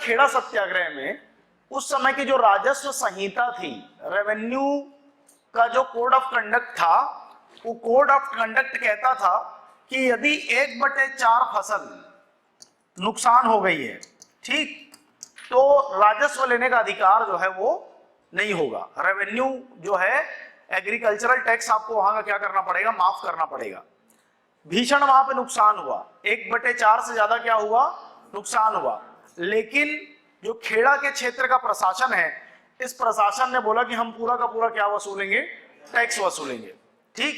खेड़ा सत्याग्रह में उस समय की जो राजस्व संहिता थी, रेवेन्यू का जो कोड ऑफ कंडक्ट था, वो कोड ऑफ कंडक्ट कहता था कि यदि 1/4 फसल नुकसान हो गई है, ठीक, तो राजस्व लेने का अधिकार जो है वो नहीं होगा। रेवेन्यू जो है, एग्रीकल्चरल टैक्स आपको वहां का क्या करना पड़ेगा, माफ करना पड़ेगा। भीषण वहां पे नुकसान हुआ, 1/4 से ज्यादा क्या हुआ, नुकसान हुआ। लेकिन जो खेड़ा के क्षेत्र का प्रशासन है, इस प्रशासन ने बोला कि हम पूरा का पूरा क्या वसूलेंगे, टैक्स वसूलेंगे। ठीक,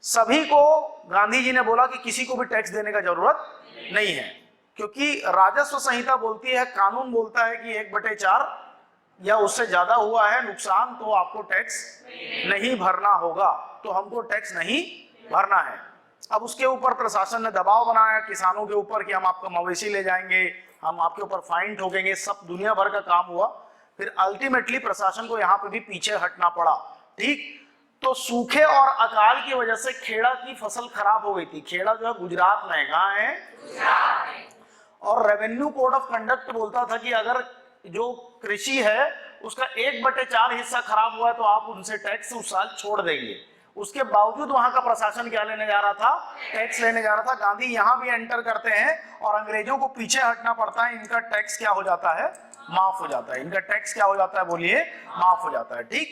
सभी को गांधी जी ने बोला कि किसी को भी टैक्स देने का जरूरत नहीं है, क्योंकि राजस्व संहिता बोलती है, कानून बोलता है कि 1/4 या उससे ज्यादा हुआ है नुकसान तो आपको टैक्स नहीं भरना होगा, तो हमको टैक्स नहीं भरना है। अब उसके ऊपर प्रशासन ने दबाव बनाया किसानों के ऊपर कि हम आपका मवेशी ले जाएंगे, हम आपके ऊपर फाइन ठोकेंगे, सब दुनिया भर का काम हुआ। फिर अल्टीमेटली प्रशासन को यहाँ पे भी पीछे हटना पड़ा। ठीक, तो सूखे और अकाल की वजह से खेड़ा की फसल खराब हो गई थी। खेड़ा जो है गुजरात में, कहाँ है, और रेवेन्यू कोड ऑफ कंडक्ट बोलता था कि अगर जो कृषि है उसका 1/4 हिस्सा खराब हुआ है तो आप उनसे टैक्स उस साल छोड़ देंगे। उसके बावजूद वहां का प्रशासन क्या लेने जा रहा था, टैक्स लेने जा रहा था। गांधी यहां भी एंटर करते हैं और अंग्रेजों को पीछे हटना पड़ता है, इनका टैक्स क्या हो जाता है, माफ हो जाता है। इनका टैक्स क्या हो जाता है, बोलिए, माफ हो जाता है। ठीक,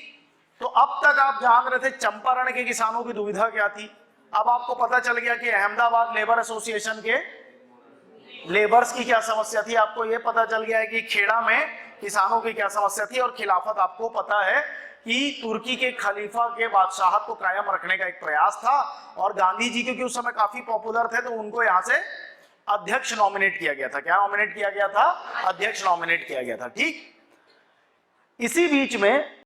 तो अब तक आप जान रहे थे चंपारण के किसानों की दुविधा क्या थी। अब आपको पता चल गया कि अहमदाबाद लेबर एसोसिएशन के लेबर्स की क्या समस्या थी। आपको यह पता चल गया है कि खेड़ा में किसानों की क्या समस्या थी। और खिलाफत आपको पता है कि तुर्की के खलीफा के बादशाहत को कायम रखने का एक प्रयास था, और गांधी जी क्योंकि उस समय काफी पॉपुलर थे तो उनको यहां से अध्यक्ष नॉमिनेट किया गया था। क्या नॉमिनेट किया गया था, अध्यक्ष नॉमिनेट किया गया था। ठीक, इसी बीच में